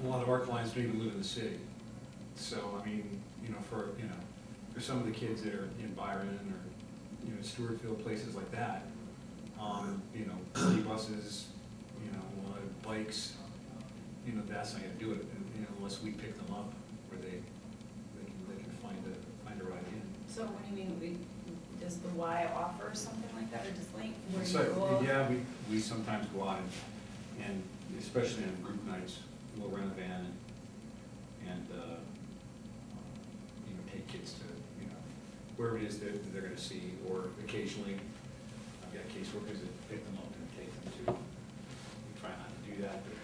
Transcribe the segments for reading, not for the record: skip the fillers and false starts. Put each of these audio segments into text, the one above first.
a lot of our clients don't even live in the city. So, I mean, for some of the kids that are in Byron or, Stewartfield, places like that, city buses, bikes, that's not gonna do it, unless we pick them up where they can find a ride in. So what do you mean, does the Y offer something like that, or does Link, where So, you go? yeah, we sometimes go out and especially on group nights, we'll rent a van and take kids to, wherever it is that they're gonna see, or occasionally, I've got caseworkers that pick them up and take them to. We try not to do that, but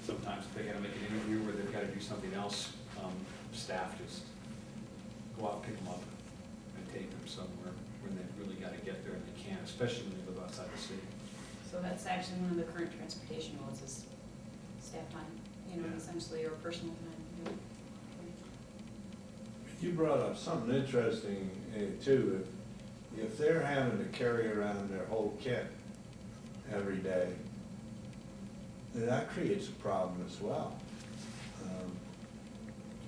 sometimes if they gotta make an interview where they've gotta do something else, staff just go out, pick them up, and take them somewhere when they really gotta get there and they can't, especially when they live outside the city. So that's actually one of the current transportation modes is staff time, Yeah. essentially, or personal time. You brought up something interesting too. If they're having to carry around their whole kit every day, then that creates a problem as well.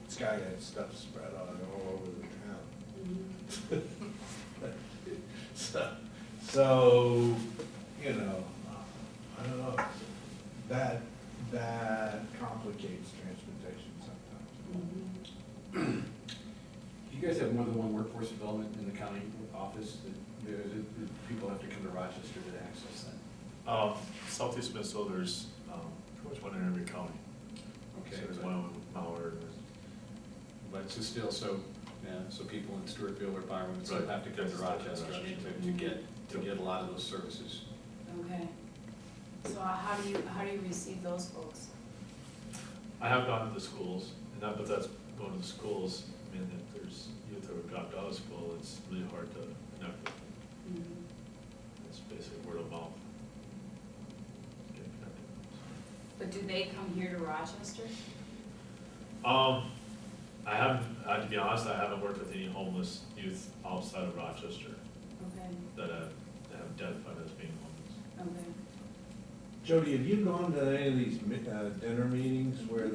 This guy had stuff spread out all over the town. So, I don't know, that complicates transportation sometimes. Do you guys have more than one workforce development in the county office that people have to come to Rochester to access that? Southeast Minnesota, there's pretty much one in every county. Okay. So there's one in Mauer. But it's still, so people in Stewartfield or Byron would still Right. have to come to Yes, Rochester Rochester. to get a lot of those services. Okay. So how do you receive those folks? I have gone to the schools, but that's going to the schools. I mean, if there's youth that have dropped out of school, it's really hard to connect with them. It's basically word of mouth. Get connected. But do they come here to Rochester? I haven't, to be honest, I haven't worked with any homeless youth outside of Rochester Okay, that have identified as being homeless. okay. Jody, have you gone to any of these dinner meetings where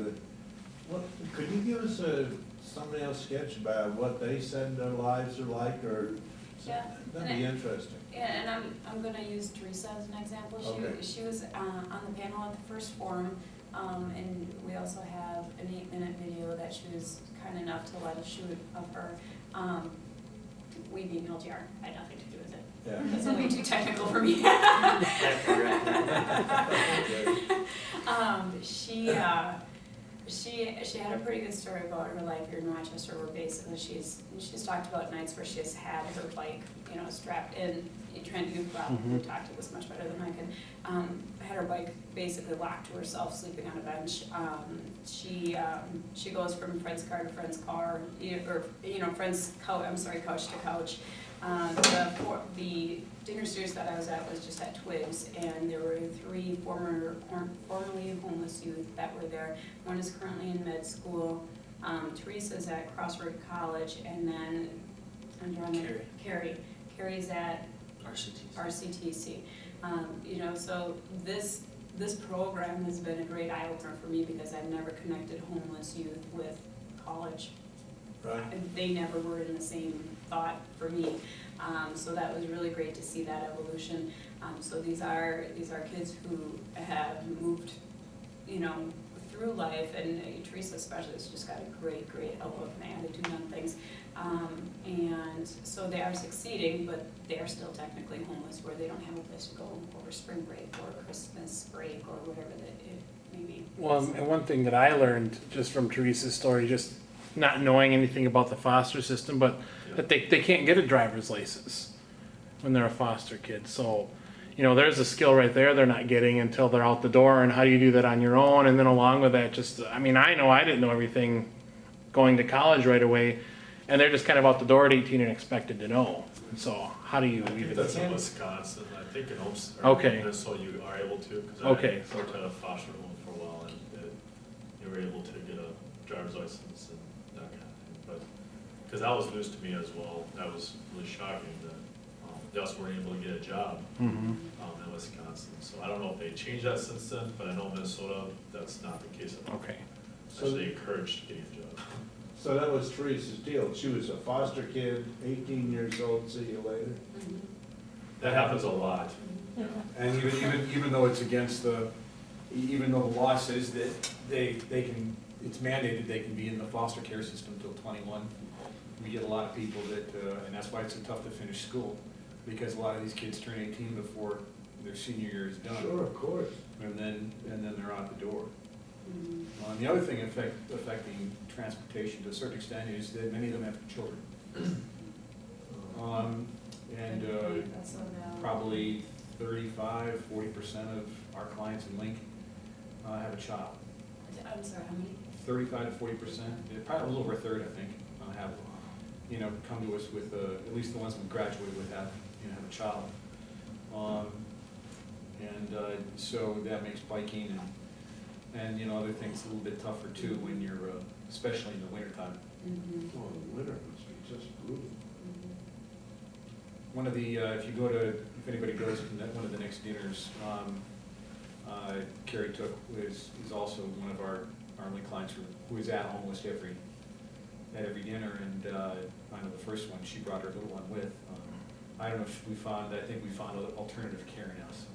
could you give us a thumbnail sketch about what they said their lives are like, or? Yeah. That'd be interesting. Yeah, and I'm gonna use Teresa as an example. Okay. She was on the panel at the first forum, and we also have an 8-minute video that she was kind enough to let us shoot of her. We being LGR had nothing to do with it. Yeah. That's way too technical for me. She had a pretty good story about her life here in Rochester, where basically she's talked about nights where she's had her bike, strapped in. Trent, you probably talked to this much better than I could. Had her bike basically locked to herself, sleeping on a bench. She goes from friend's car to friend's car, or friend's couch. I'm sorry, couch to couch. The dinner series that I was at was just at Twigs, and there were 3 formerly homeless youth that were there. One is currently in med school. Teresa's at Crossroad College, and then Carrie's at RCTC. So this program has been a great eye opener for me, because I've never connected homeless youth with college. Right. They never were in the same thought for me. So that was really great to see that evolution. So these are kids who have moved, through life, and Teresa especially has just got a great outlook and attitude on things. And so they are succeeding, but they are still technically homeless, where they don't have a place to go over spring break or Christmas break or whatever that it may be. Well, and one thing that I learned just from Teresa's story, just not knowing anything about the foster system, but that they can't get a driver's license when they're a foster kid. So, there's a skill right there they're not getting until they're out the door. And how do you do that on your own? And then along with that, I know I didn't know everything going to college right away, and they're just kind of out the door at 18 and expected to know. And so how do you even? That's in Wisconsin. I think in Okay. Minnesota you are able to, because Okay. I worked at a foster home for a while, and you were able to get a driver's license and that kind of thing. But because that was news to me as well, that was really shocking that they also weren't able to get a job in Wisconsin. So I don't know if they changed that since then, but I know Minnesota, that's not the case at all. Okay. Actually encouraged getting a job. So that was Teresa's deal. She was a foster kid, 18 years old, see you later. Mhm. That happens a lot. And even though it's against the, even though the law says that they can, it's mandated they can be in the foster care system till 21, we get a lot of people that, and that's why it's so tough to finish school, because a lot of these kids turn 18 before their senior year is done. Sure, of course. And then they're out the door. Mhm. The other thing affecting transportation to a certain extent is that many of them have children. And Good point, that's so valid. probably 35–40% of our clients in Link have a child. I'm sorry, how many? 35–40%, probably a little over a third, I think, have, come to us with, at least the ones we graduated with have a child. So that makes biking and other things a little bit tougher too when you're, especially in the wintertime. Mhm. Oh, the winter must be just brutal. Mhm. One of the, if anybody goes to one of the next dinners, Carrie Took is also one of our Link clients who is at almost at every dinner, and I know the first one, she brought her little one with. I don't know if I think we found an alternative care now, so.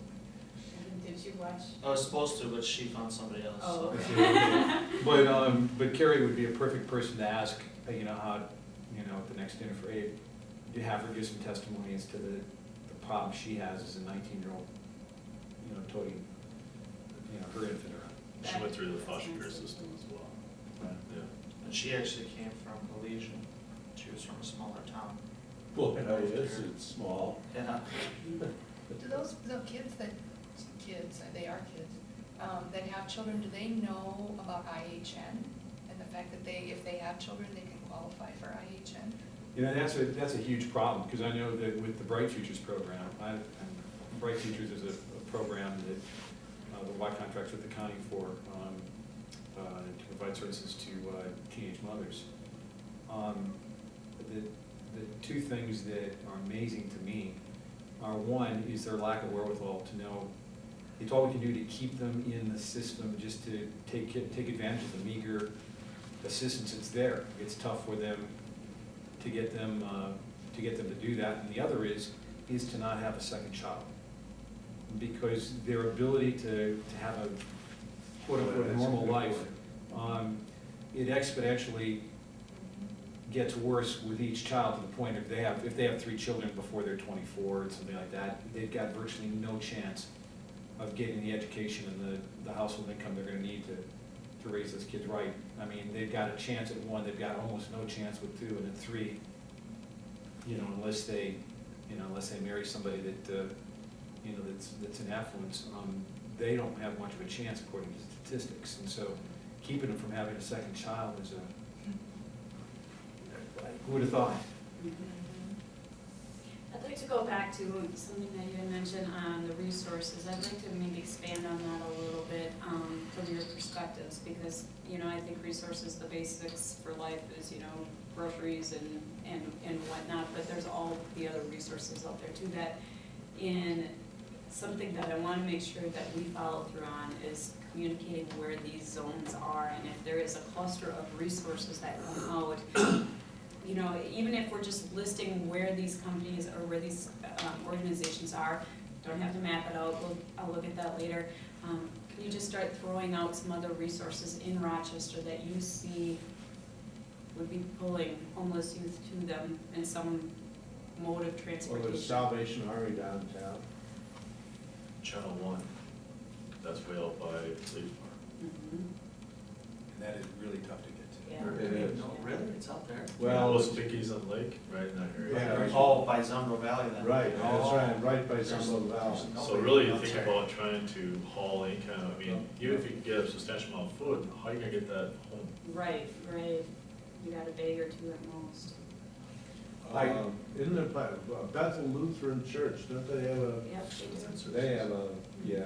Did you watch? I was supposed to, but she found somebody else. Oh, So. okay. But Carrie would be a perfect person to ask, how, at the next dinner for Abe, to have her give some testimony as to the problem she has as a 19-year-old, toting, her infant around. She went through the foster care system as well. Yeah. And she actually came from Elysian. She was from a smaller town. Boy, yes, it's small. Yeah. Do those, the kids, they are kids, that have children, do they know about IHN? And the fact that if they have children, they can qualify for IHN? That's a huge problem, because I know that with the Bright Futures program, Bright Futures is a program that the Y contracts with the county for, to provide services to teenage mothers. The two things that are amazing to me are, one, is their lack of wherewithal to know it's all we can do to keep them in the system, just to take advantage of the meager assistance that's there. It's tough for them to get them to do that. And the other is to not have a second child, because their ability to have a quote-unquote normal life, it exponentially gets worse with each child, to the point if they have 3 children before they're 24 or something like that, they've got virtually no chance of getting the education and the household income they're gonna need to raise those kids right. I mean, they've got a chance at 1, they've got almost no chance with 2, and at 3, unless they marry somebody that, that's an affluence, they don't have much of a chance according to statistics. And so keeping them from having a second child is who would have thought? I'd like to go back to something that you had mentioned on the resources. I'd like to maybe expand on that a little bit from your perspectives, because, I think resources, the basics for life is, groceries and whatnot, but there's all the other resources out there too, that in something that I want to make sure that we follow through on is communicating where these zones are, and if there is a cluster of resources that come out, even if we're just listing where these companies or where these organizations are, don't have to map it out, I'll look at that later. Can you just start throwing out some other resources in Rochester that you see would be pulling homeless youth to them in some mode of Well, transportation? there's Salvation Army downtown. Channel 1, that's way out by Police Farm. Mhm. And that is really tough to get to. Yeah. It is. No, really? It's out there? Well, Those Bickies on Lake, right in that area. Yeah. Right. Oh, by Zumbro Valley then? right, that's right by There's- Summerville Valley. there's no- So really, you think about trying to haul any kind of, even if you can get a substantial amount of food, how are you gonna get that home? Right. You got a bag or 2 at most. Isn't there Bethel Lutheran Church, don't they have Yep, they do. they have a, yeah,